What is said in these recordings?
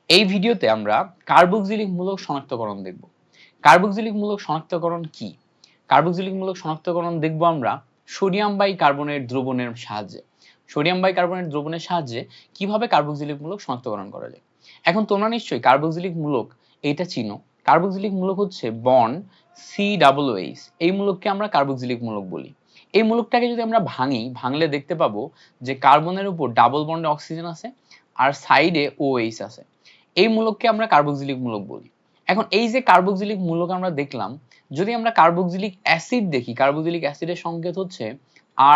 এই ভিডিওতে আমরা কার্বক্সিলিক মূলক শনাক্তকরণ দেখব। কার্বক্সিলিক মূলক শনাক্তকরণ কি? কার্বক্সিলিক মূলক শনাক্তকরণ দেখব আমরা সোডিয়াম বাইকার্বনেট দ্রবণের সাহায্যে। সোডিয়াম বাইকার্বনেট দ্রবণের সাহায্যে কিভাবে কার্বক্সিলিক মূলক শনাক্তকরণ করা যায়। এখন তোমরা নিশ্চয়ই কার্বক্সিলিক মূলক এইটা চিনো। কার্বক্সিলিক মূলক হচ্ছে বন্ড COOH। এই মূলককে আমরা কার্বক্সিলিক মূলক বলি। এই মূলকটাকে যদি আমরা ভাঙলে দেখতে পাবো যে কার্বনের উপর ডাবল বন্ডে অক্সিজেন আছে আর সাইডে OH আছে। এই মূলককে আমরা কার্বক্সিলিক মূলক বলি। এখন এই যে কার্বক্সিলিক মূলক আমরা দেখলাম, যদি আমরা কার্বক্সিলিক অ্যাসিড দেখি, কার্বক্সিলিক অ্যাসিডের সংকেত হচ্ছে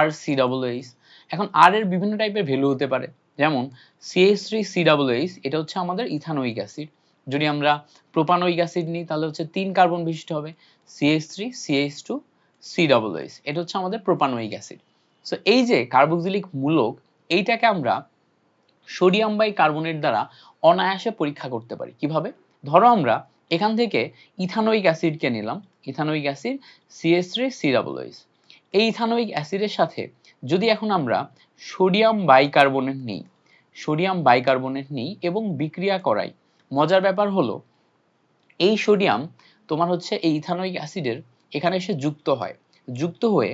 RCOOH। এখন R এর বিভিন্ন টাইপের ভ্যালু হতে পারে, যেমন CH3COOH, এটা হচ্ছে আমাদের ইথানোয়িক অ্যাসিড। যদি আমরা প্রোপানোয়িক অ্যাসিড নিই তাহলে হচ্ছে 3 কার্বন বিশিষ্ট হবে, CH3CH2COOH, এটা হচ্ছে আমাদের প্রোপানোয়িক অ্যাসিড। সো এই যে কার্বক্সিলিক মূলক, এইটাকে আমরা সোডিয়াম বাইকার্বনেট দ্বারা অনায়াসে পরীক্ষা করতে পারি। কিভাবে? ধরো আমরা এখান থেকে ইথানোয়িক অ্যাসিডকে নিলাম, ইথানোয়িক অ্যাসিড CH3COOH। এই ইথানোয়িক অ্যাসিডের সাথে যদি এখন আমরা সোডিয়াম বাইকার্বনেট নিই, সোডিয়াম বাইকার্বনেট নিই এবং বিক্রিয়া করাই, মজার ব্যাপার হলো এই সোডিয়াম তোমার হচ্ছে এই ইথানোয়িক অ্যাসিডের এখানে এসে যুক্ত হয়, যুক্ত হয়ে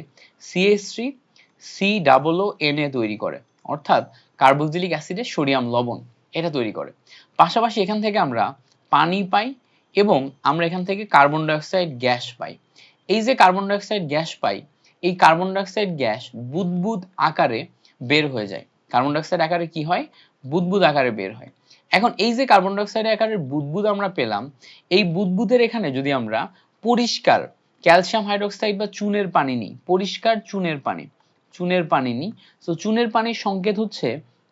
CH3COONA তৈরি করে, অর্থাৎ কার্বক্সিলিক অ্যাসিডের সোডিয়াম লবণ এটা তৈরি করে। পাশাপাশি এখান থেকে আমরা পানি পাই এবং আমরা এখান থেকে কার্বন ডাইঅক্সাইড গ্যাস পাই। এই যে কার্বন ডাইঅক্সাইড গ্যাস পাই, এই কার্বন ডাইঅক্সাইড গ্যাস বুদবুদ আকারে বের হয়ে যায়। কার্বন ডাইঅক্সাইড আকারে কি হয়? বুদবুদ আকারে বের হয়। এখন এই যে কার্বন ডাইঅক্সাইড আকারের বুদবুদ আমরা পেলাম, এই বুদবুদের এখানে যদি আমরা পরিষ্কার ক্যালসিয়াম হাইড্রোক্সাইড বা চুনের পানি নিই, পরিষ্কার চুনের পানি নিই, তো চুনের পানির সংকেত হচ্ছে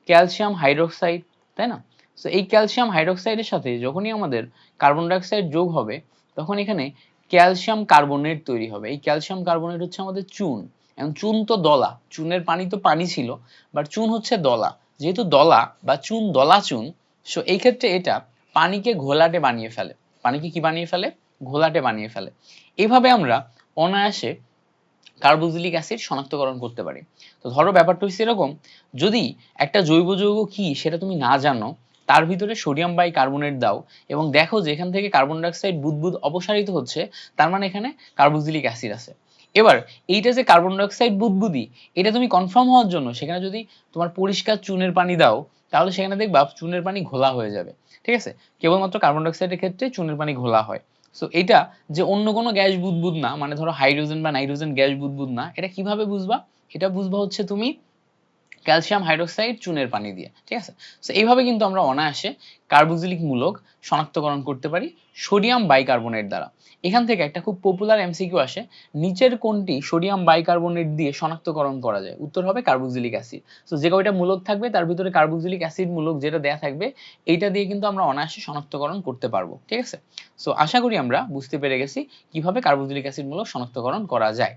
ক্যালসিয়াম হাইড্রোক্সাইড, তাই না? তো এই ক্যালসিয়াম হাইড্রোক্সাইডের সাথে যখনই আমাদের কার্বন ডাইঅক্সাইড যোগ হবে, তখন এখানে ক্যালসিয়াম কার্বনেট তৈরি হবে। এই ক্যালসিয়াম কার্বনেট হচ্ছে আমাদের চুন। এখন চুন তো দলা, চুনের পানি তো পানি ছিল, বাট চুন হচ্ছে দলা। যেহেতু দলা বা চুন দলা চুন, সো এই ক্ষেত্রে এটা পানিকে ঘোলাটে বানিয়ে ফেলে। পানিকে কি বানিয়ে ফেলে? ঘোলাটে বানিয়ে ফেলে। এইভাবে আমরা অনায়াসে কার্বক্সিলিক অ্যাসিড শনাক্তকরণ করতে পারি। তো ধরো ব্যাপারটা হচ্ছে এরকম, যদি একটা জৈব যৌগ কি সেটা তুমি না জানো, তার ভিতরে সোডিয়াম বাইকার্বনেট দাও এবং দেখো যে এখান থেকে কার্বন ডাইঅক্সাইড বুদবুদ অপসারিত হচ্ছে, তার মানে এখানে কার্বক্সিলিক অ্যাসিড আছে। এবার এইটা যে কার্বন ডাইঅক্সাইড বুদবুদি, এটা তুমি কনফার্ম হওয়ার জন্য সেখানে যদি তোমার পরিষ্কার চুনের পানি দাও, তাহলে সেখানে দেখবা চুনের পানি ঘোলা হয়ে যাবে। ঠিক আছে? কেবলমাত্র কার্বন ডাইঅক্সাইডের ক্ষেত্রে চুনের পানি ঘোলা হয়। সো এটা যে অন্য কোনো গ্যাস বুদবুদ না, মানে ধরো হাইড্রোজেন বা নাইট্রোজেন গ্যাস বুদবুদ না, এটা কিভাবে বুঝবা? এটা বুঝবা হচ্ছে তুমি ক্যালসিয়াম হাইড্রোক্সাইড চুনের পানি দিয়ে। ঠিক আছে? সো এইভাবে কিন্তু আমরা অনায়াসে কার্বক্সিলিক মূলক শনাক্তকরণ করতে পারি সোডিয়াম বাইকার্বনেট দ্বারা। এখান থেকে একটা খুব পপুলার এমসিকিউ আসে, নিচের কোনটি সোডিয়াম বাইকার্বনেট দিয়ে শনাক্তকরণ করা যায়? উত্তর হবে কার্বক্সিলিক অ্যাসিড। সো যে কয়টা মূলক থাকবে তার ভিতরে কার্বক্সিলিক অ্যাসিড মূলক যেটা দেয়া থাকবে, এইটা দিয়ে কিন্তু আমরা অনায়াসে শনাক্তকরণ করতে পারবো। ঠিক আছে? সো আশা করি আমরা বুঝতে পেরে গেছি কিভাবে কার্বক্সিলিক অ্যাসিড মূলক শনাক্তকরণ করা যায়।